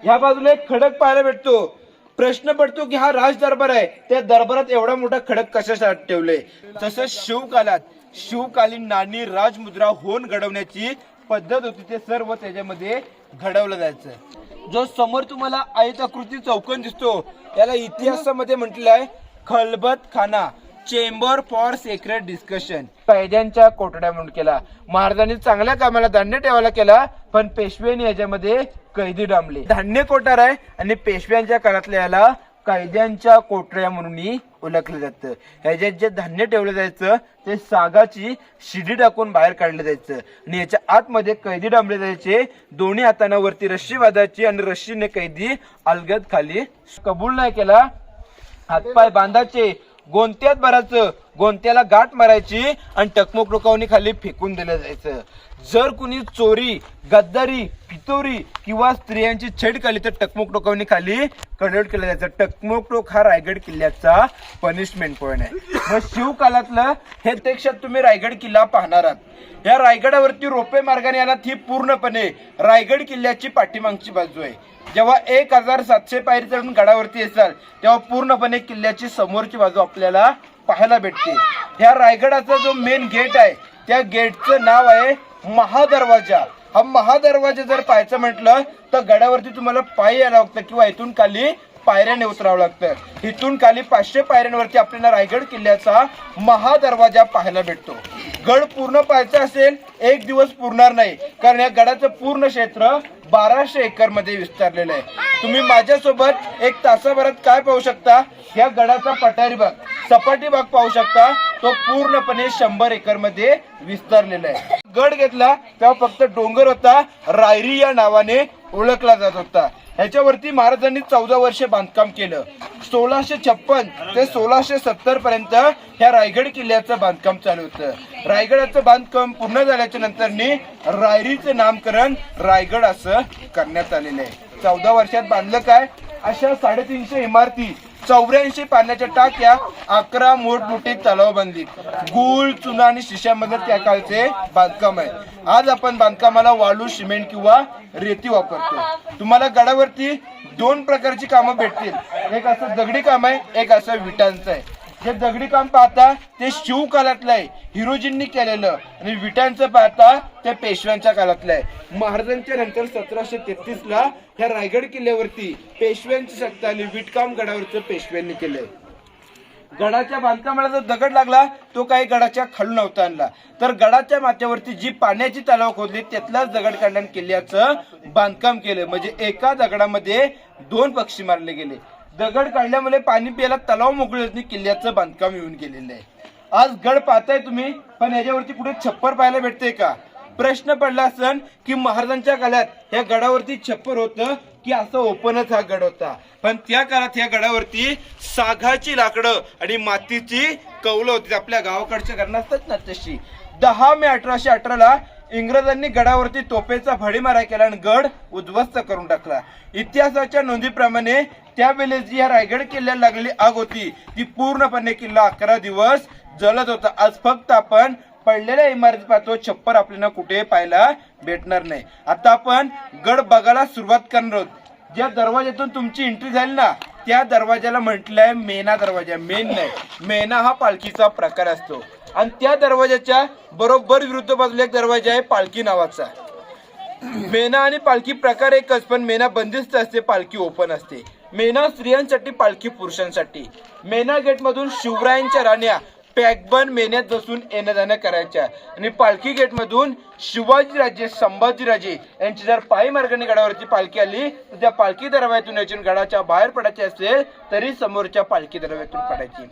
ह्या बाजूला एक खडक पाहायला भेटतो। प्रश्न पडतो की हा राज दरबार आहे, त्या दरबारात एवढा मोठा खडक कशासाठी ठेवले? तसंच शिवकालीन नाणी राजमुद्रा होऊन घडवण्याची पद्धत होती, ते सर्व त्याच्यामध्ये घडवलं जायचं। जो समोर तुम्हाला आयताकृती चौकोन दिसतो याला इतिहासामध्ये म्हटलेलं आहे खलबत खाना, चेंबर फॉर सेक्रेट डिस्कशन। कैद्यांच्या कोठड्या म्हणून केला। महाराजांनी चांगल्या कामाला धान्य ठेवायला केला, पण पेशव्यांनी याच्यामध्ये कैदी डांबले। धान्य कोठार आहे आणि पेशव्यांच्या काळातल्या याला कैद्यांच्या कोठड्या म्हणून ओळखलं जातं। ह्याच्यात जे धान्य ठेवलं जायचं ते सागाची शिडी टाकून बाहेर काढलं जायचं आणि याच्या आतमध्ये कैदी डांबले जायचे। दोन्ही हातांना वरती रस्सी बांधायची आणि रस्सीने कैदी अलगद खाली कबूल नाही केला हातपाय बांधायचे, गोंत्यात भरायचं, गोंत्याला गाठ मारायची आणि टकमक टोकावणी खाली फेकून दिलं जायचं। जर कुणी चोरी, गद्दारी, पितोरी किंवा स्त्रियांची छेड केली तर टकमक टोकावणी खाली कन्वर्ट केलं जायचं। टकमक टोक हा रायगड किल्ल्याचा पनिशमेंट पॉइंट आहे। मग शिवकालातलं हे प्रत्यक्षात तुम्ही रायगड किल्ला पाहणार आहात। या रायगडावरती रोपे मार्गाने आलात ही पूर्णपणे रायगड किल्ल्याची पाठीमागची बाजू आहे। जेव्हा 1700 पायरी चढून गडावरती असाल तेव्हा पूर्णपणे किल्ल्याची समोरची बाजू आपल्याला पाहायला भेटते। ह्या रायगडाचा जो मेन गेट आहे त्या गेटचं नाव आहे महादरवाजा। हा महादरवाजा जर पाहायचं म्हटलं तर गडावरती तुम्हाला पायी यायला लागतं किंवा इथून खाली पायऱ्याने उतरावं लागतं। इथून खाली 500 पायऱ्यांवरती आपल्याला रायगड किल्ल्याचा महादरवाजा पाहायला भेटतो। गड पूर्ण पाहायचा असेल एक दिवस पुरणार नाही, कारण या गडाचं पूर्ण क्षेत्र 1200 एकर मध्ये विस्तारलेलं आहे। तुम्ही माझ्यासोबत एक तासाभरात काय पाहू शकता? या गडाचा पठारी भाग, सपाटी भाग पाहू शकता, तो पूर्णपणे 100 एकर मध्ये विस्तारलेला आहे। गड घेतला तेव्हा फक्त डोंगर होता, रायरी या नावाने ओळखला जात होता। ह्याच्यावरती महाराजांनी 14 वर्षे बांधकाम केलं। 1656 ते 1670 पर्यंत ह्या रायगड किल्ल्याचं बांधकाम चालू होतं। रायगडाचं बांधकाम पूर्ण झाल्याच्या नंतरनी रायरीचं नामकरण रायगड असं करण्यात आलेलं आहे। 14 वर्षात बांधलं काय? अशा 350 इमारती, 84 पाण्याच्या टाक्या, 11 मोठमोठे तलाव बांधली। गुळ, चुना आणि शिशामध्ये त्या काळचे बांधकाम आहे। आज आपण बांधकामाला वाळू, सिमेंट किंवा रेती वापरतो। तुम्हाला गडावरती 2 प्रकारची कामं भेटतील, एक असं दगडी काम आहे, एक असं विटांचं आहे। जे दगडी काम पाहता ते शिवकालातलं आहे, हिरोजींनी केलेलं, आणि विटांचं पाहता ते पेशव्यांच्या काळातलं आहे। महाराजांच्या नंतर 1733 ला ह्या रायगड किल्ल्यावरती पेशव्यांची सत्ता आली। विटकाम गडावरचं पेशव्यांनी केलंय। गडाच्या बांधकामाला जो दगड लागला तो काही गडाच्या खालून नव्हता आणला, तर गडाच्या माथ्यावरती जी पाण्याची तलाव खोदली त्यातलाच दगड काढल्याने किल्ल्याचं बांधकाम केलं। म्हणजे एका दगडामध्ये 2 पक्षी मारले गेले। दगड काढल्यामुळे पाणी प्यायला तलाव मोकळे किल्ल्याचं बांधकाम येऊन गेलेलं आहे। आज गड पाहताय तुम्ही, पण याच्यावरती कुठे छप्पर पाहायला भेटते का? प्रश्न पडला असन की महाराजांच्या काळात या गडावरती छप्पर होतं की असं ओपनच हा गड होता? पण त्या काळात या गडावरती सागाची लाकडं आणि मातीची कौलं होती, आपल्या गावाकडच्या घरांना असतात ना तशी। 10 मे 1818 ला इंग्रजांनी गडावरती तोफेचा भडीमारा केला आणि गड उद्ध्वस्त करून टाकला। इतिहासाच्या नोंदीप्रमाणे त्यावेळेस जी या रायगड किल्ल्याला लागलेली आग होती ती पूर्णपणे किल्ला 11 दिवस जळत होता। आज फक्त आपण पडलेल्या इमारती पाहतो, छप्पर आपल्याला कुठे पाहायला भेटणार नाही। आता आपण गड बघायला सुरुवात करणार आहोत। ज्या दरवाज्यातून तुमची एंट्री झाली ना त्या दरवाजाला म्हटलंय मेना दरवाजा। मेन नाही, मेना हा पालखीचा प्रकार असतो। आणि त्या दरवाजाच्या बरोबर विरुद्ध बाजूला एक दरवाजा आहे पालखी नावाचा। मेना आणि पालखी प्रकार एकच, पण मेना बंदिस्त असते, पालखी ओपन असते। मेना स्त्रियांसाठी, पालखी पुरुषांसाठी। मेना गेट मधून शिवरायांच्या राण्या पॅकबन मेन्यात बसून येणं जाणं करायच्या आणि पालखी गेट मधून शिवाजीराजे, संभाजीराजे यांची जर पायी मार्गाने गडावरची पालखी आली तर त्या पालखी दरवाज्यातून यायची, गडाच्या बाहेर पडायचे असेल तरी समोरच्या पालखी दरवाज्यातून पडायची।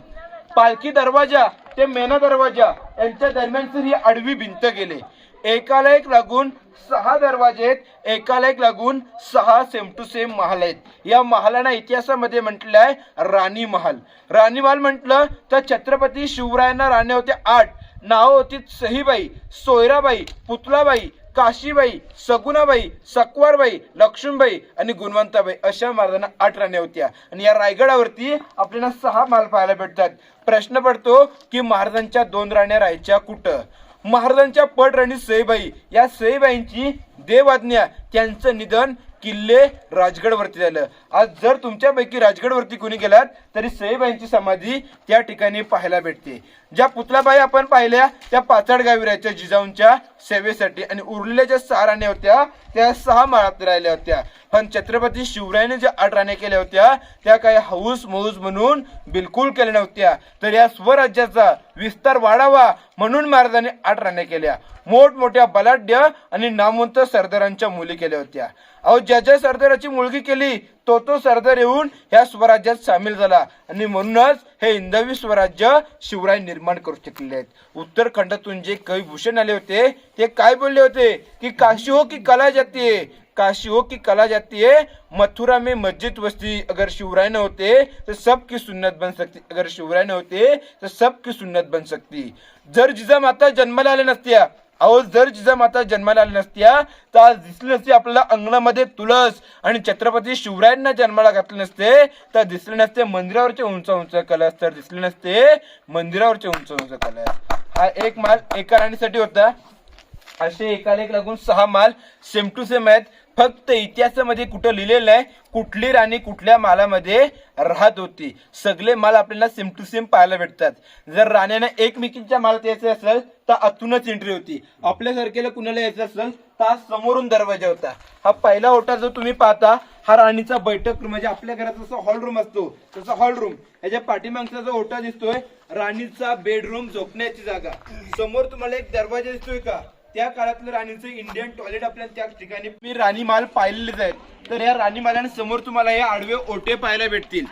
पालखी दरवाजा ते मेना दरवाजा यांच्या दरम्यानची ही आडवी भिंत गेले। एकाला एक लागून 6 दरवाजे आहेत, एकाला एक लागून 6 सेम टू सेम महाल आहेत। या महालांना इतिहासामध्ये म्हटलं आहे राणी महल। राणी महल म्हटलं तर छत्रपती शिवरायांना राण्या होत्या 8। नाव होती सहीबाई, सोयराबाई, पुतलाबाई, काशीबाई, सगुणाबाई, सकवारबाई, लक्ष्मीबाई आणि गुणवंताबाई अशा महाराजांना 8 राण्या होत्या। आणि या रायगडावरती आपल्याला 6 महल पाहायला भेटतात। प्रश्न पडतो की महाराजांच्या 2 राण्या राहायच्या कुठं? महाराजांच्या पटराणी सईबाई, या सईबाईंची देवआज्ञा, त्यांचं निधन किल्ले राजगडवरती झालं. आज जर तुमच्यापैकी राजगडवरती कोणी गेलात तरी सईबाईंची समाधी त्या ठिकाणी पाहायला भेटते. ज्या पुतळाबाई आपण पाहिल्या त्या पाचाड गावी राहायच्या जिजाऊंच्या सेवेसाठी आणि उरलेल्या ज्या 6 राण्या होत्या त्या 6 माळात राहिल्या होत्या. पण छत्रपती शिवरायाने ज्या 8 राण्या केल्या होत्या त्या काही हौस मौज म्हणून बिलकुल केल्या नव्हत्या. तर या स्वराज्याचा विस्तार वाढावा म्हणून महाराजांनी 8 राण्या केल्या. मोठमोठ्या बलाढ्य आणि नामवंत सरदारांच्या मुली केल्या होत्या. अहो ज्या सरदाराची मुलगी केली तो सरदार येऊन ह्या स्वराज्यात सामील झाला आणि म्हणूनच हे हिंदवी स्वराज्य शिवराय निर्माण करू शकलेले आहेत. उत्तराखंडातून जे कवी भूषण आले होते ते काय बोलले होते की काशी हो की कला जाती है, काशी हो की कला जाती है, मथुरा में मस्जिद बसती. अगर शिवराय न होते तो सबकी सुन्नत बन सकती. अगर शिवराय न होते तो सबकी सुन्नत बन सकती. जर जिजामाता जन्माला आल्या नसत्या, अहो जर जिजामाता जन्माला आल्या नसत्या तर आज दिसली नसती आपल्याला अंगणामध्ये तुळस आणि छत्रपती शिवरायांना जन्माला घातले नसते तर दिसले नसते मंदिरावरचे उंच उंच कलश, तर दिसले नसते मंदिरावरचे उंच उंच कलश. हा एक माल एका राणीसाठी होता. असे एकाला एक लागून 6 माल सेम टू सेम आहेत. फक्त इतिहासामध्ये कुठं लिहिलेलं नाही कुठली राणी कुठल्या मालामध्ये राहत होती. सगळे माल आपल्याला सेम टू सेम पाहायला भेटतात. जर राण्यांना एकमेकींच्या मालात यायचं असेल तर आतूनच एंट्री होती. आपल्यासारख्याला कुणाला यायचं असेल तर समोरून दरवाजा होता. हा पहिला ओटा जो तुम्ही पाहता हा राणीचा बैठक रूम, म्हणजे आपल्या घरात जसा हॉल रूम असतो तसा हॉल रूम. याच्या पाठीमागचा जो ओटा दिसतोय राणीचा बेडरूम, झोपण्याची जागा. समोर तुम्हाला एक दरवाजा दिसतोय का, त्या काळातलं राणीचं इंडियन टॉयलेट आपल्याला त्या ठिकाणी मी राणी माल पाहिलेलेच आहेत. तर या राणी मालांसमोर तुम्हाला हे आडवे ओटे पाहायला भेटतील.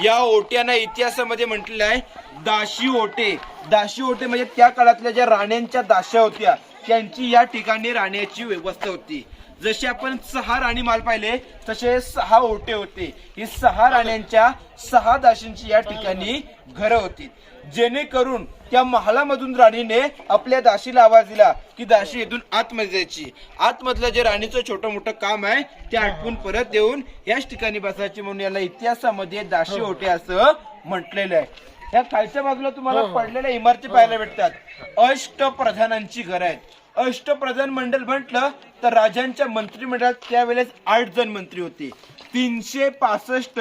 या ओट्यांना इतिहासामध्ये म्हटलेलं आहे दाशी ओटे. दाशी ओटे म्हणजे त्या काळातल्या ज्या राण्यांच्या दाश्या होत्या त्यांची या ठिकाणी राहण्याची व्यवस्था होती. जसे आपण 6 राणी माल पाहिले तसे 6 ओटे होते. ही 6 राण्यांच्या 6 दाशींची या ठिकाणी घरं होती. जेणेकरून त्या महालामधून राणीने आपल्या दाशीला आवाज दिला की दाशी इथून आतमध्ये जायची. आतमधलं जे राणीचं छोटं मोठं काम आहे ते आटपून परत येऊन याच ठिकाणी बसायची, म्हणून याला इतिहासामध्ये दाशी ओटे असं म्हटलेलं आहे. या खालच्या बाजूला तुम्हाला पडलेल्या इमारती पाहायला भेटतात. अष्टप्रधानांची घरं आहेत. अष्टप्रधान मंडळ म्हटलं तर राजांच्या मंत्रिमंडळात त्यावेळेस 8 जण मंत्री होते. 365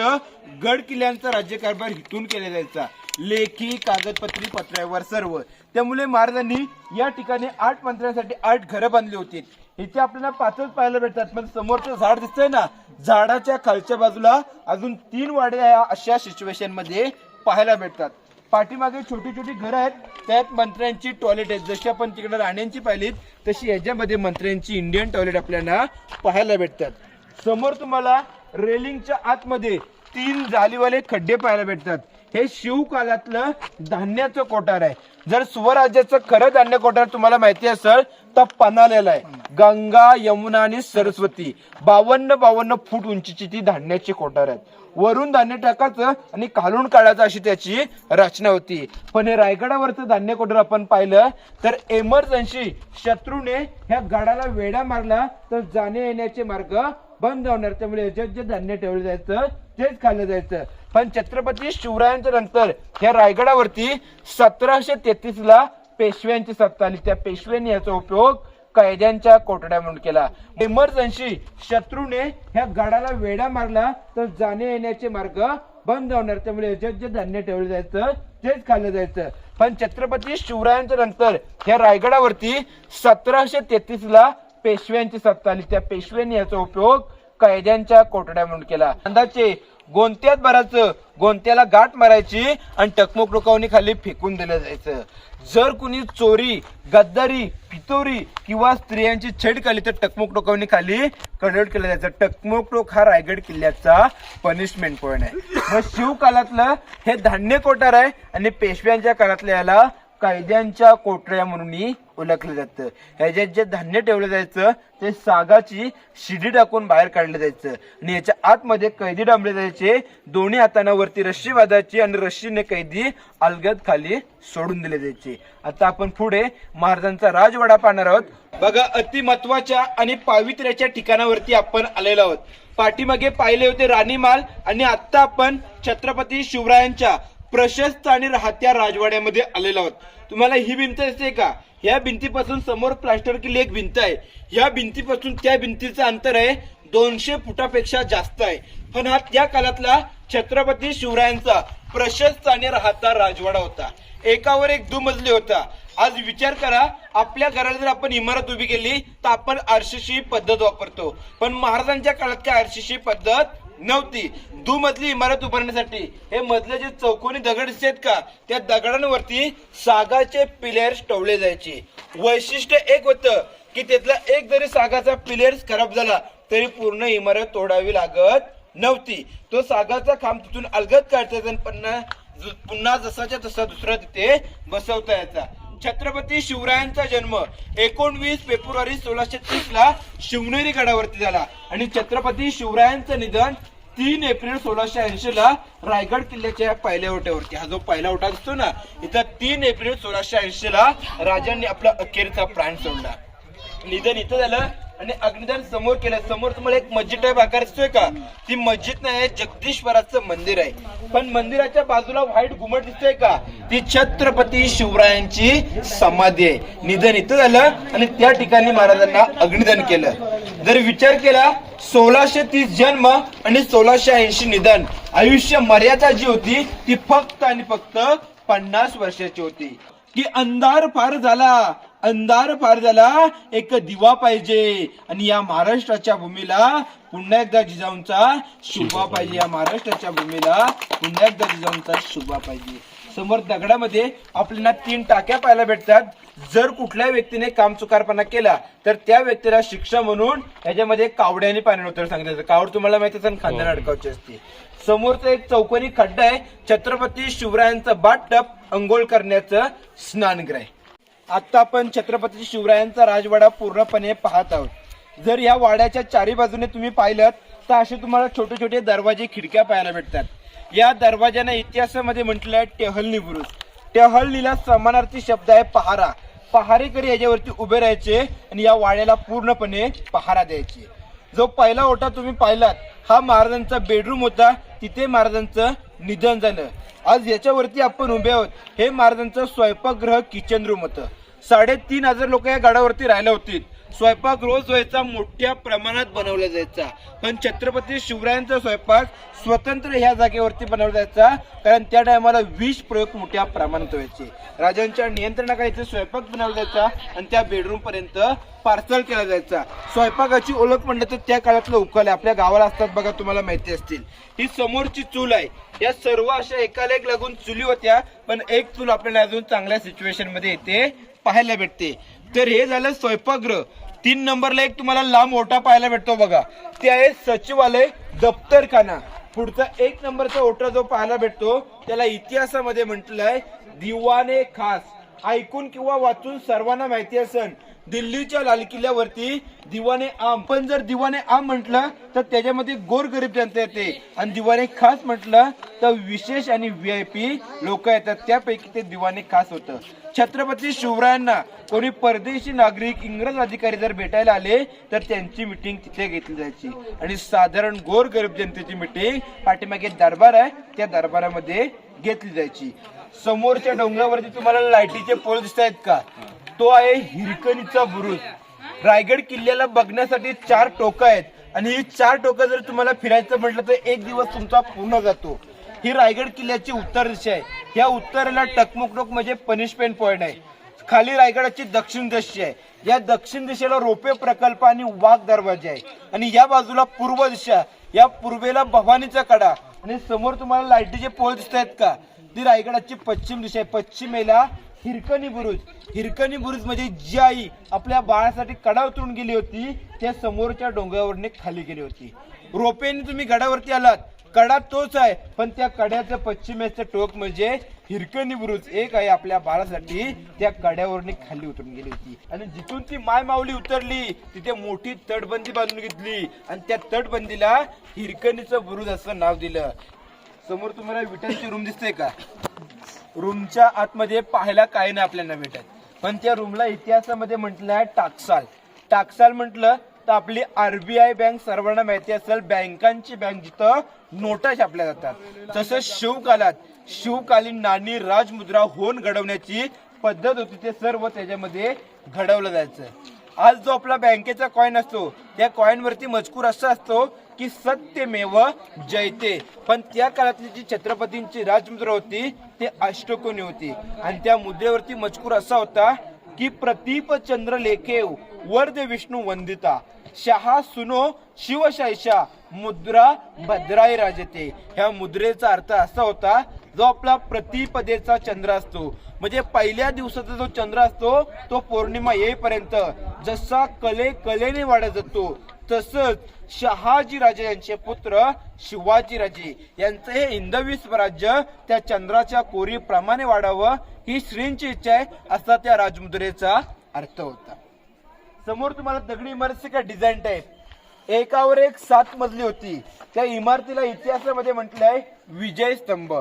गड किल्ल्यांचा राज्यकारभार हिथून केला जायचा, लेखी कागदपत्री पत्रावर सर्व. त्यामुळे महाराजांनी या ठिकाणी 8 मंत्र्यांसाठी 8 घरं बांधली होती. इथे आपल्याला 5च पाहायला भेटतात. पण समोरचं झाड दिसतंय ना, झाडाच्या खालच्या बाजूला अजून 3 वाड्या अशा सिच्युएशन मध्ये पाहायला भेटतात. पाठीमागे छोटी छोटी घरं आहेत, त्यात मंत्र्यांची टॉयलेट आहेत. जशी आपण तिकडे राण्यांची पाहिलीत तशी याच्यामध्ये मंत्र्यांची इंडियन टॉयलेट आपल्याला पाहायला भेटतात. समोर तुम्हाला रेलिंगच्या आतमध्ये 3 जालीवाले खड्डे पाहायला भेटतात. हे शिवकालातलं धान्याचं कोठार आहे. जर स्वराज्याचं खरं धान्य कोठार तुम्हाला माहिती असेल तर पन्हाळ्याला आहे. गंगा, यमुना आणि सरस्वती 52 फूट उंचीची ती धान्याची कोठार आहेत. वरून धान्य टाकायचं आणि खालून काढायचं अशी त्याची रचना होती. पण हे रायगडावरचं धान्य कोठार आपण पाहिलं तर एमर्जन्सी शत्रूने ह्या गडाला वेढा मारला तर जाणे येण्याचे मार्ग बंद होणार. त्यामुळे जे धान्य ठेवलं जायचं तेच खाल्लं जायचं. पण छत्रपती शिवरायांच्या नंतर ह्या रायगडावरती 1733 ला पेशव्यांची सत्ता आली. त्या पेशव्यांनी याचा उपयोग कैद्यांच्या कोठड्या म्हणून केला. इमर्जन्सी शत्रूने ह्या गडाला वेढा मारला तर जाणे येण्याचे मार्ग बंद होणार. त्यामुळे जे धान्य ठेवलं जायचं तेच खाल्लं जायचं. पण छत्रपती शिवरायांच्या नंतर ह्या रायगडावरती 1733 ला पेशव्यांची सत्ता आली. त्या पेशव्यांनी याचा उपयोग कैद्यांच्या कोठड्या म्हणून केला. अंदाचे गोंत्यात भरायचं, गोंत्याला गाठ मारायची आणि टकमोक टोकावणी खाली फेकून दिलं जायचं. जर कुणी चोरी, गद्दारी, पितोरी किंवा स्त्रियांची छेड केली तर टकमोक टोकावणी खाली कडवट केलं जायचं. टकमोक टोक हा रायगड किल्ल्याचा पनिशमेंट पॉइंट आहे. मग शिवकालातलं हे धान्य कोठार आहे आणि पेशव्यांच्या काळातलं याला कैद्यांच्या कोठड्या म्हणून ओळखलं जातं. ह्याच्यात जे धान्य ठेवलं जायचं ते सागाची शिडी टाकून बाहेर काढलं जायचं आणि याच्या आतमध्ये कैदी डांबले जायचे. दोन्ही हातांना वरती रस्सी बांधायची आणि रस्सीने कैदी अलगद खाली सोडून दिले जायचे. आता आपण पुढे महाराजांचा राजवाडा पाहणार आहोत. बघा, अति महत्वाच्या आणि पावित्र्याच्या ठिकाणावरती आपण आलेलो आहोत. पाठीमागे पाहिले होते राणीमाल आणि आता आपण छत्रपती शिवरायांच्या प्रशस्त आणि राहत्या राजवाड्यामध्ये आलेलो आहोत. तुम्हाला ही भिंत दिसते का, या भिंतीपासून समोर प्लास्टर केलेली एक भिंत आहे. या भिंतीपासून त्या भिंतीचं अंतर आहे 200 फुटापेक्षा जास्त आहे. पण हा त्या काळातला छत्रपती शिवरायांचा प्रशस्त आणि राहता राजवाडा होता. एकावर एक दुमजली होता. आज विचार करा, आपल्या घराला जर आपण इमारत उभी केली तर आपण आरसीसी पद्धत वापरतो, पण महाराजांच्या काळात काय आरसीसी पद्धत नव्हती. दुमजली इमारत उभारण्यासाठी हे मधले जे चौकोनी दगड दिसतात का, त्या दगडांवरती सागाचे पिलर्स ठेवले जायचे. वैशिष्ट्य एक होतं की त्यातला एक जरी सागाचा पिलर्स खराब झाला तरी पूर्ण इमारत तोडावी लागत नव्हती. तो सागाचा खांब तिथून अलगद काढता येतो, पुन्हा जसाच्या तसा दुसरा तिथे बसवता यायचा. छत्रपती शिवरायांचा जन्म 19 फेब्रुवारी 1630 ला शिवनेरी गडावरती झाला आणि छत्रपती शिवरायांचं निधन 3 एप्रिल 1680 ला रायगड किल्ल्याच्या पहिल्या ओट्यावरती. हा जो पहिला ओटा दिसतो ना, इथं 3 एप्रिल 1680 ला राजांनी आपला अखेरचा प्राण सोडला. निधन इथं झालं आणि अग्निदान समोर केलं. समोर तुम्हाला एक मस्जिद टाईप आकार दिसतोय का, ती मस्जिद नाही, जगदीश्वराचं मंदिर आहे. पण मंदिराच्या बाजूला व्हाईट घुमट दिसतोय का, ती छत्रपती शिवरायांची समाधी आहे. निधन इथं झालं आणि त्या ठिकाणी महाराजांना अग्निदान केलं. जर विचार केला 1630 जन्म आणि 1680 निधन, आयुष्य मर्यादा जी होती ती फक्त आणि फक्त 50 वर्षाची होती. की अंधार फार झाला, अंधार फार झाला, एक दिवा पाहिजे आणि या महाराष्ट्राच्या भूमीला पुन्हा एकदा जिजाऊंचा शुभा पाहिजे. या महाराष्ट्राच्या भूमीला पुन्हा एकदा जिजाऊंचा शुभा पाहिजे. समोर दगडामध्ये आपल्याला 3 टाक्या पाहायला भेटतात. जर कुठल्या व्यक्तीने कामचुकारपणा केला तर त्या व्यक्तीला शिक्षा म्हणून याच्यामध्ये कावड्याने पाणी उतर सांगितलं. कावड तुम्हाला माहिती असेल, खांद्याला अडकावची असते. समोरचा एक चौकोनी खड्डा आहे, छत्रपती शिवरायांचं बाथटब, अंघोळ करण्याचं स्नानगृह. आता आपण छत्रपती शिवरायांचा राजवाडा पूर्णपणे पाहत आहोत. जर या वाड्याच्या चारी बाजूने तुम्ही पाहिलं तर असे तुम्हाला छोटे छोटे दरवाजे, खिडक्या पाहायला भेटतात. या दरवाज्यांना इतिहासामध्ये म्हटलंय टेहळणी बुरुज. टेहळणीला समानार्थी शब्द आहे पहारा. पहारेकरी याच्यावरती उभे राहायचे आणि या वाड्याला पूर्णपणे पहारा द्यायचे. जो पहिला ओटा तुम्ही पाहिलात हा महाराजांचा बेडरूम होता, तिथे महाराजांचं निधन झालं. आज याच्यावरती आपण उभे आहोत, हे महाराजांचं स्वयंपाकगृह, किचन रूम होतं. 3500 लोक या गडावरती राहिला होती. स्वयंपाक रोज व्हायचा, मोठ्या प्रमाणात बनवला जायचा. पण छत्रपती शिवरायांचा स्वयंपाक स्वतंत्र ह्या जागेवरती बनवला जायचा, कारण त्या टायमाला विष प्रयोग मोठ्या प्रमाणात व्हायचे. राजांच्या नियंत्रणाखाली इथे स्वयंपाक बनवला जायचा आणि त्या बेडरूम पर्यंत पार्सल केला जायचा. स्वयंपाकाची ओळख म्हणलं तर त्या काळातलं उकल आपल्या गावाला असतात बघा, तुम्हाला माहिती असतील. ही समोरची चूल आहे. या सर्व अशा एकाला एक लागून चुली होत्या, पण एक चूल आपल्याला अजून चांगल्या सिच्युएशन मध्ये इथे पाहायला भेटते. तर हे झालं स्वयंपाकगृह. 3 नंबरला एक तुम्हाला लांब ओटा पाहायला भेटतो बघा, ते आहे सचिवालय, दप्तरखाना. पुढचा 1 नंबरचा ओटा जो पाहायला भेटतो त्याला इतिहासामध्ये म्हटलंय दिवाने खास. ऐकून किंवा वाचून सर्वांना माहिती असेल, दिल्लीच्या लाल किल्ल्यावरती दिवाने आम. पण जर दिवाने आम म्हटलं तर त्याच्यामध्ये गोरगरीब जनता येते आणि दिवाने खास म्हटलं तर विशेष आणि VIP लोक येतात. त्यापैकी ते दिवाने खास होतं. छत्रपती शिवरायांना कोणी परदेशी नागरिक, इंग्रज अधिकारी जर भेटायला आले तर त्यांची मिटिंग तिथे घेतली जायची आणि साधारण गोरगरीब जनतेची मिटिंग पाठीमागे दरबार आहे त्या दरबारामध्ये घेतली जायची. समोरच्या डोंगरावरती तुम्हाला लाईटीचे पोल दिसत आहेत का, तो आहे हिरकणीचा बुरुज. रायगड किल्ल्याला बघण्यासाठी 4 टोकं आहेत आणि ही 4 टोकं जर तुम्हाला फिरायचं म्हटलं तर 1 दिवस तुमचा पूर्ण जातो. ही रायगड किल्ल्याची उत्तर दिशा आहे. या उत्तरेला टकमुकटोक म्हणजे पनिशमेंट पॉइंट आहे. खाली रायगडाची दक्षिण दिशा आहे. या दक्षिण दिशेला रोपे प्रकल्प आणि वाघ दरवाजा आहे आणि या बाजूला पूर्व दिशा, या पूर्वेला भवानीचा कडा आणि समोर तुम्हाला लाईटीचे पोल दिसत आहेत का, ती रायगडाची पश्चिम दिशा आहे. पश्चिमेला हिरकणी बुरुज. हिरकणी बुरुज म्हणजे जी आई आपल्या बाळासाठी कडा उतरून गेली होती त्या समोरच्या डोंगरावरने खाली गेली होती. रोपेने तुम्ही गडावरती आलात, कडा तोच आहे, पण त्या कड्याचं पश्चिमेचं टोक म्हणजे हिरकणी बुरुज एक आहे आपल्या बाळासाठी त्या कड्यावरने खाली उतरून गेली होती. आणि जिथून ती माय माऊली उतरली तिथे मोठी तटबंदी बांधून घेतली आणि त्या तटबंदीला हिरकणीचं बुरुज असं नाव दिलं. समोर तुम्हाला विटांची रूम दिसते का, रूमच्या आतमध्ये पाहायला काही नाही आपल्याला भेटत, पण त्या रूमला इतिहासामध्ये म्हटलं आहे टाकसाल. टाकसाल म्हटलं तर आपली RBI बँक सर्वांना माहिती असेल, बँकांची बँक जिथं नोटा छापल्या जातात. तसं शिवकालीन नाणी राजमुद्रा होऊन घडवण्याची पद्धत होती ते सर्व त्याच्यामध्ये घडवलं जायचं. आज जो आपला बँकेचा कॉइन असतो त्या कॉइन वरती मजकूर असा असतो की सत्यमेव जयते, पण त्या काळातली जी छत्रपतींची राजमुद्रा होती ते अष्टकोनी होती आणि त्या मुद्रेवरती मजकूर असा होता की प्रतीप चंद्र लेखे वर्द विष्णू वंदिता शहा सुनो शिवशाहीशा मुद्रा भद्राई राजते. ह्या मुद्रेचा अर्थ असा होता जो आपला प्रतिपदेचा चंद्र असतो म्हणजे पहिल्या दिवसाचा जो चंद्र असतो तो पौर्णिमा येईपर्यंत जसा कलेने वाढत जातो तसंच शहाजी राजे यांचे पुत्र शिवाजी राजे यांचं हे हिंदवी स्वराज्य त्या चंद्राच्या कोरीप्रमाणे वाढावं ही श्रींची इच्छा आहे असा त्या राजमुद्रेचा अर्थ होता. समोर तुम्हाला दगडी इमारतीचे काय डिझाईन टाईप एकावर एक 7 मजली होती. त्या इमारतीला इतिहासामध्ये म्हटलंय विजय स्तंभ.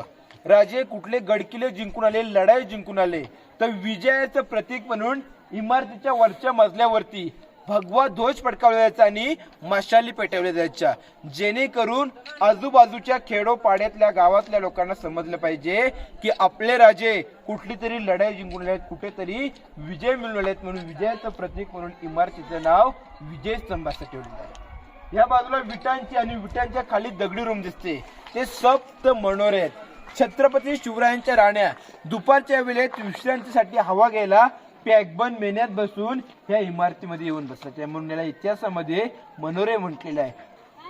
राजे कुठले गडकिल्ले जिंकून आले, लढाई जिंकून आले तर विजयाचं प्रतीक म्हणून इमारतीच्या वरच्या मजल्यावरती भगवा ध्वज फडकावला जायचा आणि मशाली पेटवल्या जायच्या जेणेकरून आजूबाजूच्या खेडोपाड्यातल्या गावातल्या लोकांना समजलं पाहिजे की आपले राजे कुठली तरी लढाई जिंकून आले आहेत, कुठेतरी विजय मिळवले आहेत म्हणून विजयाचं प्रतीक म्हणून इमारतीचं नाव विजय स्तंभ असं ठेवलेलं आहे. या बाजूला विटांची आणि विटांच्या खाली दगडी रूम दिसते ते सप्त मनोरे आहेत. छत्रपती शिवरायांच्या राण्या दुपारच्या वेळेत विश्रांतीसाठी हवा घ्यायला पॅकबंद मेन्यात बसून ह्या इमारतीमध्ये येऊन बसतात म्हणून याला इतिहासामध्ये मनोरे म्हटलेलं आहे.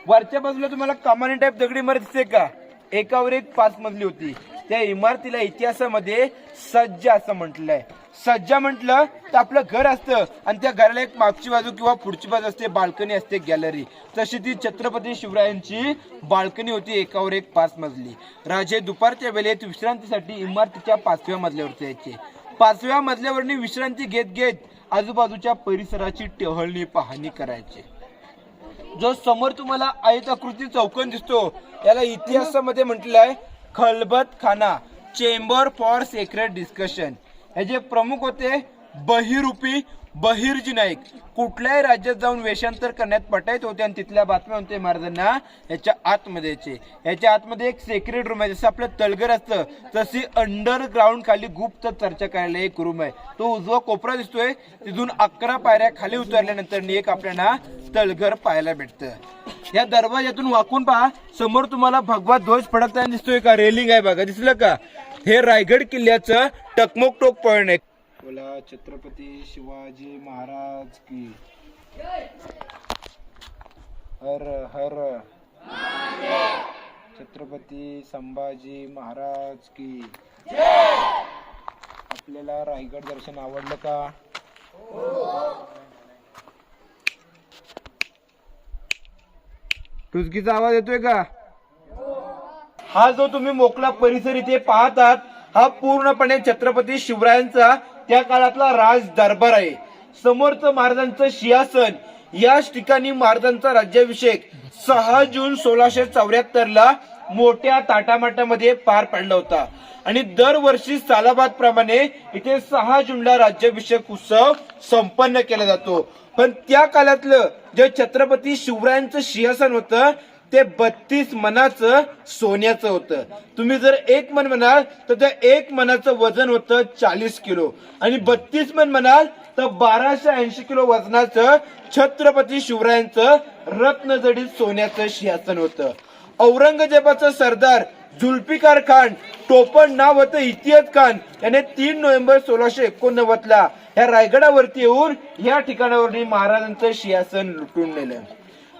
वरच्या बाजूला तुम्हाला कमानी टाईप दगडी इमारत दिसते का एकावर एक 5 मजली होती. त्या इमारतीला इतिहासामध्ये सज्जा असं म्हटलेलं आहे. सज्जा म्हटलं तर आपलं घर असतं आणि त्या घराला एक मागची बाजू किंवा पुढची बाजू असते, बाल्कनी असते, गॅलरी. तशी ती छत्रपती शिवरायांची बाल्कनी होती एकावर एक 5 मजली. राजे दुपारच्या वेळेत विश्रांतीसाठी इमारतीच्या 5व्या मजल्यावरती यायचे. 5व्या मजल्यावरनी विश्रांती घेत घेत आजूबाजूच्या परिसराची टहळणी पाहणी करायचे. जो समोर तुम्हाला आयताकृती चौकोन दिसतो याला इतिहासामध्ये म्हटलेलं आहे खलबत खाना चेंबर फॉर सेक्रेट डिस्कशन. याचे प्रमुख होते बहिरूपी बहिर्जी नाईक. कुठल्याही राज्यात जाऊन वेषांतर करण्यात पटायत होते आणि तिथल्या बातम्या होते महाराजांना याच्या आतमध्ये यायचे. याच्या आतमध्ये एक सेक्रेट रूम आहे जसं आपलं तळघर असतं तशी अंडरग्राऊंड खाली गुप्त चर्चा करायला एक रूम आहे. तो उजवा कोपरा दिसतोय तिथून 11 पायऱ्या खाली उतरल्यानंतर एक आपल्याला तळघर पाहायला भेटतं. या दरवाजातून वाकून पहा समोर तुम्हाला भगवा ध्वज फडकताना दिसतोय का रेलिंग आहे बघा दिसलं का. हे रायगड किल्ल्याचं टकमक टोक पॉइंट आहे. बोला छत्रपती शिवाजी महाराज की हर हर छत्रपती संभाजी महाराज की. आपल्याला रायगड दर्शन आवडलं का? टुचकीचा आवाज येतोय का? हा जो तुम्ही मोकळा परिसर इथे पाहतात हा पूर्णपणे छत्रपती शिवरायांचा त्या काळातला राज दरबार आहे. समोरचं महाराजांचं सिंहासन याच ठिकाणी महाराजांचा राज्याभिषेक 6 जून 1674 ला मोठ्या ताटामाटामध्ये पार पडला होता आणि दरवर्षी सालाबाद प्रमाणे इथे 6 जूनला राज्याभिषेक उत्सव संपन्न केला जातो. पण त्या काळातलं जे छत्रपती शिवरायांचं सिंहासन होतं ते 32 मनाचं सोन्याचं होतं. तुम्ही जर 1 मन म्हणाल तर त्या 1 मनाचं वजन होतं 40 किलो आणि 32 मन म्हणाल तर 1280 किलो वजनाचं छत्रपती शिवरायांचं रत्नजडित सोन्याचं सिंहासन होतं. औरंगजेबाचं सरदार जुल्फिकार खान टोपण नाव होतं इतिहास खान याने 3 नोव्हेंबर 1689 ला या रायगडावरती येऊन या ठिकाणावरती महाराजांचं सिंहासन लुटून नेलं.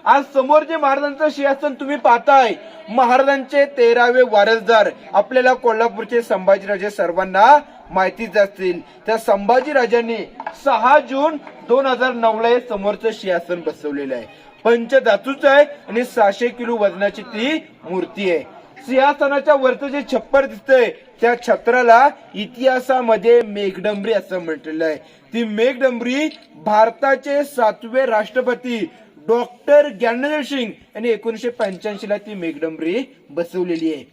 आज समोर जे महाराजांचं सिंहासन तुम्ही पाहताय महाराजांचे 13वे वारसदार आपल्याला कोल्हापूरचे संभाजीराजे सर्वांना माहितीच असतील. त्या संभाजीराजांनी 6 जून 2009 ला समोरचं सिंहासन बसवलेलं आहे. पंचधातूचं आहे आणि 600 किलो वजनाची ती मूर्ती आहे. सिंहासनाच्या वरचं जे छप्पर दिसतंय त्या छत्राला इतिहासामध्ये मेघडंबरी असं म्हटलेलं आहे. ती मेघडंबरी भारताचे 7वे राष्ट्रपती डॉक्टर ज्ञानेंद्र सिंग यांनी 1985 ला ती मेघडंबरी बसवलेली आहे.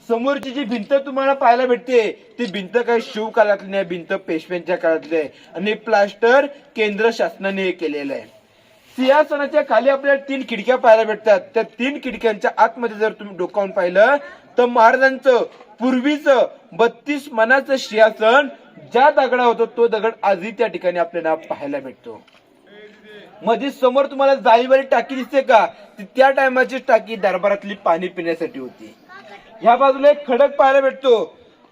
समोरची जी भिंत तुम्हाला पाहायला भेटते ती भिंत काही शिवकाळातली नाही, भिंत पेशव्यांच्या काळातली आहे आणि प्लास्टर केंद्र शासनाने केलेलं आहे. सिंहासनाच्या खाली आपल्याला 3 खिडक्या पाहायला भेटतात. त्या 3 खिडक्यांच्या आतमध्ये जर तुम्ही डोकावून पाहिलं तर महाराजांचं पूर्वीचं 32 मनाचं सिंहासन ज्या दगडा होतो तो दगड आजही त्या ठिकाणी आपल्याला पाहायला भेटतो. मध्ये समोर तुम्हाला जाळीवाली टाकी दिसते का, ती त्या टायमाची टाकी दरबारातली पाणी पिण्यासाठी होती. ह्या बाजूला एक खडक पाहायला भेटतो.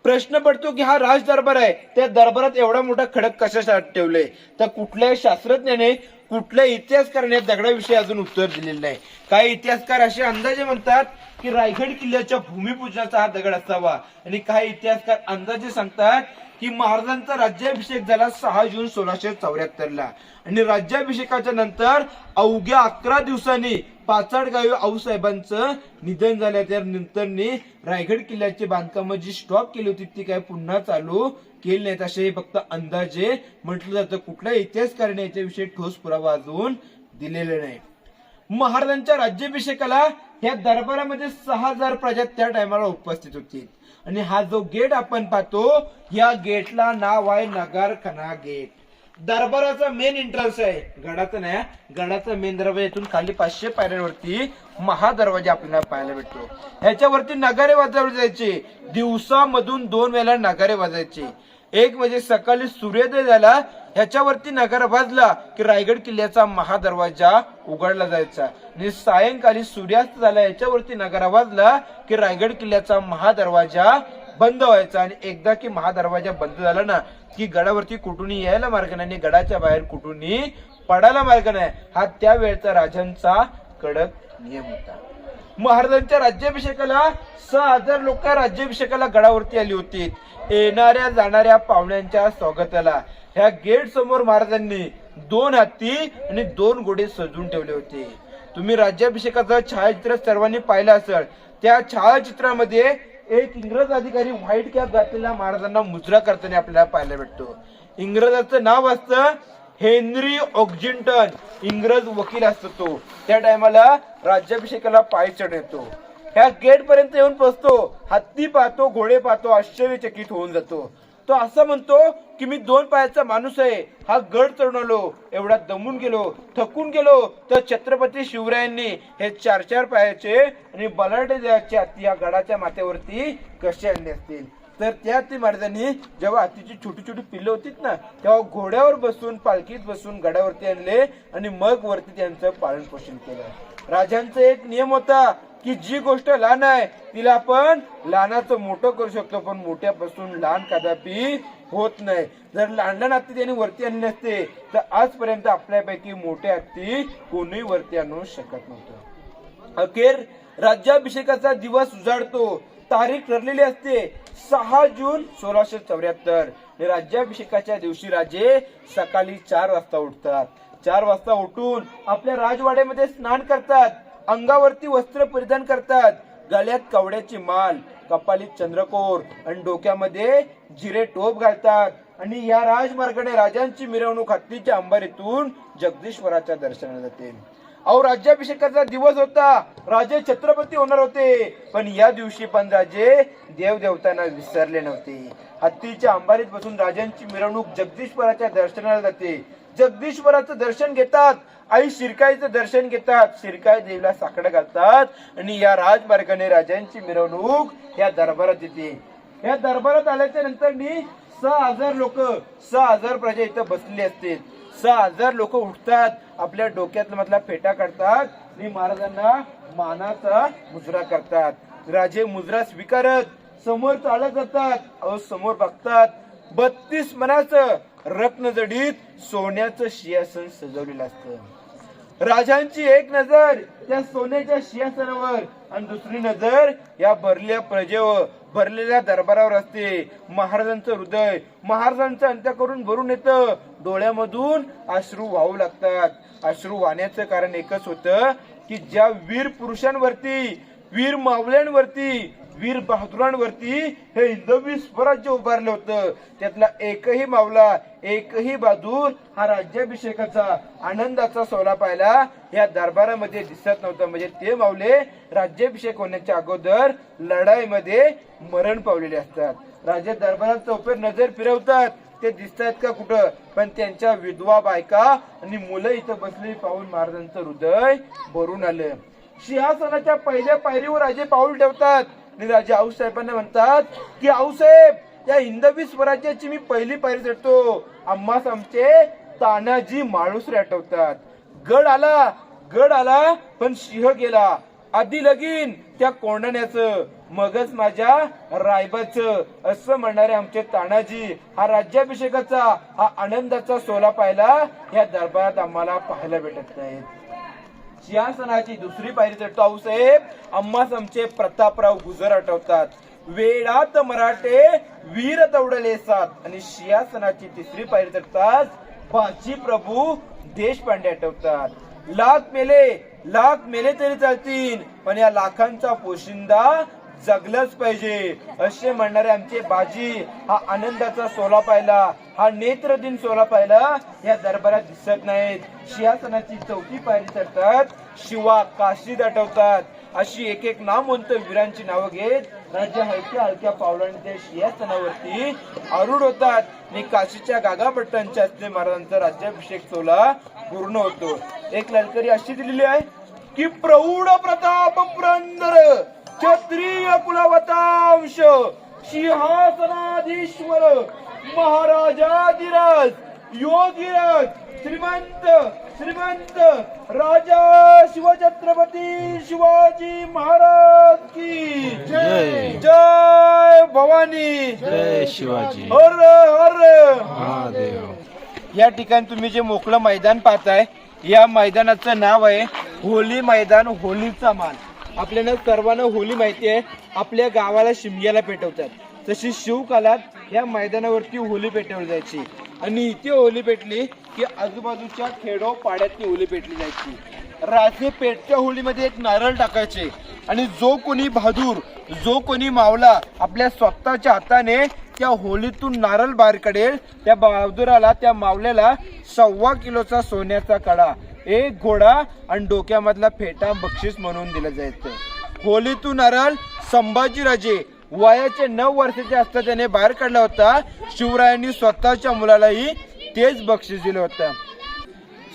प्रश्न पडतो की हा राज दरबार आहे, त्या दरबारात एवढा मोठा खडक कशासाठी ठेवले, तर कुठल्याही शास्त्रज्ञाने कुठल्या इतिहासकाराने दगडाविषयी अजून उत्तर दिलेलं नाही. काही इतिहासकार असे अंदाजे म्हणतात की रायगड किल्ल्याच्या भूमिपूजनाचा हा दगड असावा, आणि काही इतिहासकार अंदाजे सांगतात की महाराजांचा राज्याभिषेक झाला 6 जून 1674 आणि राज्याभिषेकाच्या नंतर अवघ्या 11 दिवसांनी पाचाडगावी आऊसाहेबांचं निधन झालं. त्यानंतर रायगड किल्ल्याची बांधकामं जी स्टॉप केली होती ती काय पुन्हा चालू केली नाहीत असे फक्त अंदाजे म्हटलं जातं. कुठल्या इतिहासकाराने याच्याविषयी ठोस पुरावा अजून दिलेला नाही. महाराजांच्या राज्याभिषेकाला या दरबारामध्ये 6000 प्रजा त्या टायमाला उपस्थित होती. आणि हा जो गेट आपण पाहतो, या गेटला नाव आहे नगारखाना गेट. दरबाराचा मेन एंट्रन्स आहे, गडाचं नाही, गडाचा मेन दरवाजा. इथून खाली 500 पायऱ्यांवरती महादरवाजा आपल्याला पाहायला भेटतो. ह्याच्यावरती नगारे वाजवले जायचे. दिवसामधून 2 वेळा नगारे वाजायचे. एक म्हणजे सकाळी सूर्योदय झाला ह्याच्यावरती नगारा वाजला की रायगड किल्ल्याचा महादरवाजा उघडला जायचा, आणि सायंकाळी सूर्यास्त झाला याच्यावरती नगारा वाजला की रायगड किल्ल्याचा महादरवाजा बंद व्हायचा. आणि एकदा की महादरवाजा बंद झाला ना की गडावरती कुठूनही यायला मार्ग नाही आणि गडाच्या बाहेर कुठूनही पडायला मार्ग नाही. हा त्यावेळचा राजांचा कडक नियम होता. महाराजांच्या राज्याभिषेकाला 6000 लोक राज्याभिषेकाला गडावरती आली होती. येणाऱ्या जाणाऱ्या पाहुण्यांच्या स्वागताला ह्या गेट समोर महाराजांनी 2 हत्ती आणि 2 घोडे सजवून ठेवले होते. तुम्ही राज्याभिषेकाचं छायाचित्र सर्वांनी पाहिलं असेल. त्या छायाचित्रामध्ये एक इंग्रज अधिकारी व्हाईट कॅप घातलेला महाराजांना मुजरा करताना आपल्याला पाहायला भेटतो. इंग्रजाचं नाव असतं हेनरी ऑक्झिंग्टन, इंग्रज वकील असतो तो. त्या टायमाला राज्याभिषेकाला पाय चढ येतो. ह्या गेट पर्यंत येऊन पोहोचतो, हत्ती पाहतो, घोडे पाहतो, आश्चर्यचकित होऊन जातो. तो असं म्हणतो की मी 2 पायाचा माणूस आहे, हा गड चढून आलो, एवढा दमून गेलो, थकून गेलो, तर छत्रपती शिवरायांनी हे 4-4 पायाचे आणि बलाढ्य देवाचे हत्ती या गडाच्या माथ्यावरती कसे आणले असतील. तर त्या महाराजांनी जेव्हा हत्तीची छोटी छोटी पिल्लं होती ना तेव्हा घोड्यावर बसून पालखीत बसून गडावरती आणले आणि मग वरती त्यांचं पालन पोषण केलं. राजांचा एक नियम होता की जी गोष्ट लहान आहे तिला आपण लहानाचं मोठं करू शकतो, पण मोठ्यापासून लहान कदापि होत नाही. जर लहान हत्ती त्यांनी वरती आणले नसते तर आजपर्यंत आपल्यापैकी मोठे हत्ती कोणी वरती आणू शकत नव्हतं. अखेर राज्याभिषेकाचा दिवस उजाडतो. तारीख ठरलेली असते 6 जून 1674. राज्याभिषेकाच्या दिवशी राजे सकाळी 4 वाजता उठतात. 4 वाजता उठून आपल्या राजवाड्यामध्ये स्नान करतात, अंगावरती वस्त्र परिधान करतात, गळ्यात कवड्याची माल, कपालीत चंद्रकोर आणि डोक्यामध्ये जिरे टोप घालतात. आणि या राजमार्गाने राजांची मिरवणूक हत्तीच्या अंबारीतून जगदीश्वराच्या दर्शनाला जाते. अहो, राज्याभिषेकाचा दिवस होता, राजे छत्रपती होणार होते, पण या दिवशी पण राजे देवदेवतांना विसरले नव्हते. हत्तीच्या अंबारीत बसून राजांची मिरवणूक जगदीश्वराच्या दर्शनाला जाते. जगदीश्वराचं दर्शन घेतात, आई शिरकाईचं दर्शन घेतात, शिरकाई देवीला साकडं घालतात आणि या राजमार्गाने राजांची मिरवणूक या दरबारात येते. या दरबारात आल्याच्या नंतर 6000 लोक, 6000 प्रजा इथं बसलेली असतील. 6000 लोक उठतात, आपल्या डोक्यातला मधला फेटा काढतात आणि महाराजांना मानाचा मुजरा करतात. राजे मुजरा स्वीकारत समोर चालत जातात. अहो, समोर बघतात 32 मनाचं रत्नजडीत सोन्याचं सिंहासन सजवलेलं असतं. राजांची एक नजर त्या सोन्याच्या सिंहासनावर आणि दुसरी नजर या भरलेल्या प्रजेवर, भरलेल्या दरबारावर असते. महाराजांचं हृदय, महाराजांचं अंतःकरण भरून येतं. डोळ्यामधून अश्रू वाहू लागतात. अश्रू वाहण्याचं कारण एकच होतं की ज्या वीर पुरुषांवरती, वीर मावळ्यांवरती, वीर बहादुरांवरती हे हिंदवी स्वराज्य उभारलं होतं, त्यातला एकही मावळा, एकही बहादूर हा राज्याभिषेकाचा आनंदाचा सोहळा पाहायला या दरबारामध्ये दिसत नव्हता. म्हणजे ते मावळे राज्याभिषेक होण्याच्या अगोदर लढाईमध्ये मरण पावलेले असतात. राजे दरबारात चौफेर नजर फिरवतात, ते दिसतात का कुठं, पण त्यांच्या विधवा बायका आणि मुलं इथं बसलेली पाहून महाराजांचं हृदय भरून आलं. सिंहासनाच्या पहिल्या पायरीवर राजे पाऊल ठेवतात आणि राजे आऊसाहेबांना म्हणतात की आऊसाहेब, या हिंदवी स्वराज्याची मी पहिली पायरी चढतो. आम्हास आमचे तानाजी माळुसरे आठवतात. गड आला पण सिंह गेला. आधी लगीन त्या कोंढण्याचं, मगच माझ्या रायबाचं, असं म्हणणारे आमचे तानाजी हा राज्याभिषेकाचा, हा आनंदाचा सोहळा पाहिला या दरबारात आम्हाला पाहायला भेटत नाहीत. सिंहासनाची दुसरी पायरी चढतो आऊसाहेब, आम्हास आमचे प्रतापराव गुजर आठवतात. वेळात मराठे वीर तवडले सात. आणि सिंहासनाची तिसरी पायरी चढतात बाजी प्रभू देशपांडे आठवतात. लाख मेले तरी चालतील, पण या लाखांचा पोशिंदा जगलंच पाहिजे, असे म्हणणारे आमचे बाजी हा आनंदाचा सोहळा पाहिला, हा नेत्रदिन सोहळा पाहिला या दरबारात दिसत नाहीत. सिंहासनाची चौथी पायरी चढतात शिवा काशीद आठवतात. अशी एक एक नामवंत वीरांची नावं घेत राज्य हलक्या हलक्या पावलांनी ते सिंहासनावरती आरूढ होतात. आणि काशीच्या गागाभट्टांच्या हस्ते महाराजांचा राज्याभिषेक सोहळा पूर्ण होतो. एक ललकरी अशी दिलेली आहे की प्रौढ प्रताप पुरंदर क्षत्रिय कुलवतांश सिंहासनाधीश्वर महाराजाधिराज योगीराज श्रीमंत राजा शिवछत्रपती शिवाजी महाराज की जय. जय भवानी, जय शिवाजी, हर हर महादेव. या ठिकाणी तुम्ही जे मोकळं मैदान पाहताय या मैदानाचं नाव आहे होली मैदान, होलीचा मान. आपल्याला सर्वांना होली माहिती आहे, आपल्या गावाला शिमग्याला पेटवतात. तशी शिवकालात या मैदानावरती होली पेटवली जायची. आणि इथे होली पेटली की आजूबाजूच्या खेडो पाड्यात होली पेटली जायची. राजे पेटच्या होलीमध्ये एक नारळ टाकायचे आणि जो कोणी बहादूर, जो कोणी मावला आपल्या स्वतःच्या हाताने त्या होलीतून नारळ बाहेर काढेल त्या बहादुराला, त्या मावल्याला 1.25 किलोचा सोन्याचा कडा, एक घोडा आणि डोक्यामधला फेटा बक्षीस म्हणून दिलं जायचं. होलीतून नारळ संभाजीराजे वयाचे 9 वर्षाचे असता त्याने बाहेर काढला होता. शिवरायांनी स्वतःच्या मुलालाही तेच बक्षीस दिलं होतं.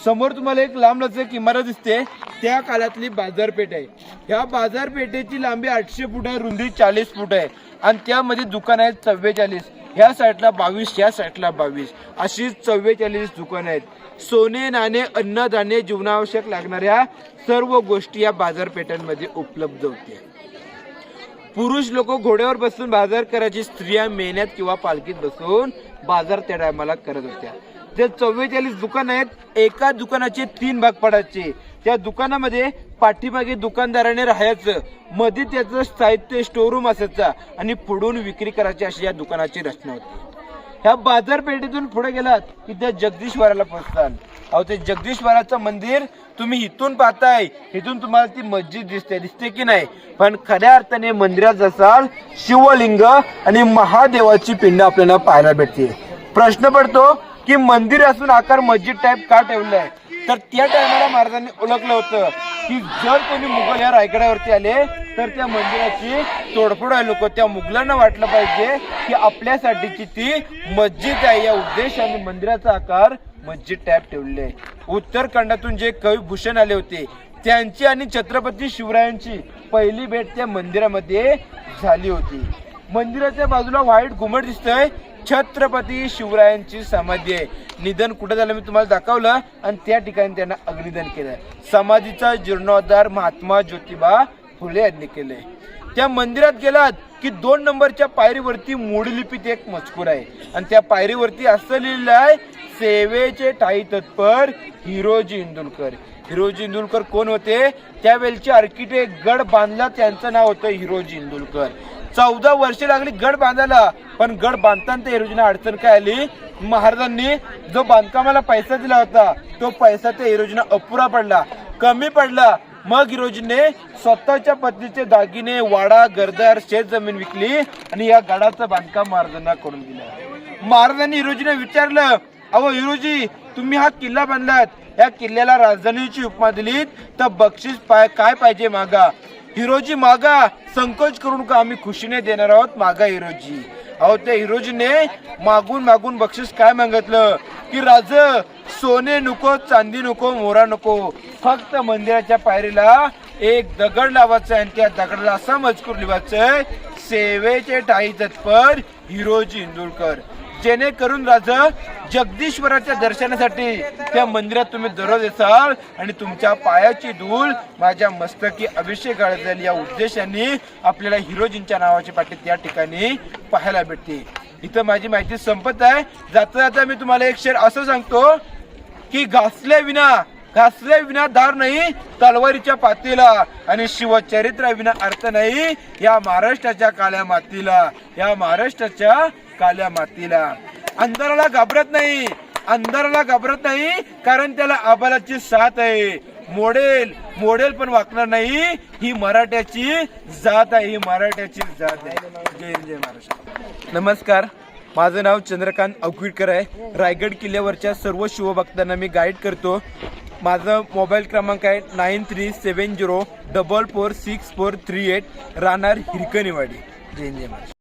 समोर तुम्हाला एक लांब लचक इमारत दिसते, त्या काळातली बाजारपेठ आहे. ह्या बाजारपेठेची लांबी 800 फूट आहे, रुंदी 40 फूट आहे आणि त्यामध्ये दुकान आहेत 44. ह्या साईडला 22, ह्या साईडला 22, अशी 44 दुकान आहेत. सोने नाणे अन्नधान्य जीवनावश्यक लागणाऱ्या सर्व गोष्टी या बाजारपेठांमध्ये उपलब्ध होत्या. पुरुष लोक घोड्यावर बसून बाजार करायची, स्त्रिया मेहनत किंवा पालखीत बसून बाजार त्या टायमाला करत होत्या. जे 44 दुकान आहेत, एका दुकानाचे 3 भाग पडायचे. त्या दुकानामध्ये पाठीमागे दुकानदाराने राहायचं, मध्ये त्याचं साहित्य स्टोरूम असायचा आणि पुढून विक्री करायची, अशी या दुकानाची रचना होती. ह्या बाजारपेठेतून पुढे गेलात की त्या जगदीश्वराला पोहोचताल. अहो ते जगदीश्वराचं मंदिर तुम्ही इथून पाहताय, इथून तुम्हाला ती मस्जिद दिसते की नाही, पण खऱ्या अर्थाने मंदिरात जसाल शिवलिंग आणि महादेवाची पिंड आपल्याला पाहायला भेटते. प्रश्न पडतो की मंदिर असून आकार मस्जिद टाईप का ठेवलाय? तर त्या टायमाला महाराजांनी ओळखलं होतं की जर कोणी मुघल या रायगडावरती आले तर त्या मंदिराची तोडफोड आहे. लोक त्या मुघलांना वाटलं पाहिजे की आपल्यासाठीची ती मस्जिद आहे, या उद्देशाने मंदिराचा आकार मस्जिद टाईप ठेवले आहे. उत्तराखंडातून जे कवी भूषण आले होते त्यांची आणि छत्रपती शिवरायांची पहिली भेट त्या मंदिरामध्ये झाली होती. मंदिराच्या बाजूला व्हाईट घुमट दिसतंय, छत्रपती शिवरायांची समाधी आहे. निधन कुठे झालं मी तुम्हाला दाखवलं आणि त्या ठिकाणी त्यांना अग्निदान केलं. समाधीचा जीर्णोद्धार महात्मा ज्योतिबा फुले यांनी केले. त्या मंदिरात गेलात की 2 नंबरच्या पायरीवरती मोडी लिपीत एक मजकूर आहे आणि त्या पायरीवरती असं लिहिलं आहे, सेवेचे ठाई तत्पर हिरोजी इंदुलकर. हिरोजी इंदुलकर कोण होते? त्यावेळचे आर्किटेक्ट, गड बांधला त्यांचं नाव होतं हिरोजी इंदुलकर. 14 वर्ष लागली गड बांधायला, पण गड बांधताना हिरोजीना अडचण काय आली? महाराजांनी जो बांधकामाला पैसा दिला होता तो पैसा त्या हिरोजीना अपुरा पडला, कमी पडला. मग हिरोजीने स्वतःच्या पत्नीचे दागिने, वाडा, घरदार, शेत जमीन विकली आणि या गडाचं बांधकाम महाराजांना करून दिलं. महाराजांनी हिरोजीने विचारलं, अहो हिरोजी तुम्ही हा किल्ला बांधलात, या किल्ल्याला राजधानीची उपमा दिलीत तर बक्षीस काय पाहिजे मागा. हिरोजी मागा, संकोच करू नका, आम्ही खुशीने देणार आहोत, मागा हिरोजी. अहो त्या हिरोजीने मागून मागून बक्षीस काय मागितलं की राज सोने नको, चांदी नको, मोरा नको, फक्त मंदिराच्या पायरीला एक दगड लावायचा आणि त्या दगडाला असा मजकूर लिहायचंय, सेवेचे ठाई तत्पर हिरोजी इंदुरकर, जेणेकरून राजा जगदीश्वराच्या दर्शनासाठी त्या मंदिरात तुम्ही दररोज येसाल आणि तुमच्या पायाची धूळ माझ्या मस्तकी अभिषेक घालत या उद्देशाने आपल्याला हिरोजींच्या नावाची पाठी त्या ठिकाणी पाहायला भेटते. इथं माझी माहिती संपत आहे. जाता जाता मी तुम्हाला एक शेर असं सांगतो की घासल्या विना धार नाही तलवारीच्या पातीला, आणि शिवचरित्र विना अर्थ नाही या महाराष्ट्राच्या काळ्या मातीला, या महाराष्ट्राच्या काळ्या मातीला. अंधाराला घाबरत नाही कारण त्याला आबालाची साथ आहे. मोडेल पण वाकणार नाही, ही मराठ्याची जात आहे, ही मराठ्याची जात आहे. जय हिंद, जय महाराष्ट्र. नमस्कार, माझं नाव चंद्रकांत अवखिडकर आहे. रायगड किल्ल्यावरच्या सर्व शिवभक्तांना मी गाईड करतो. माझा मोबाईल क्रमांक आहे 9370446438, राहणार हिरकणीवाडी. जय हिंद, जय महाराष्ट्र.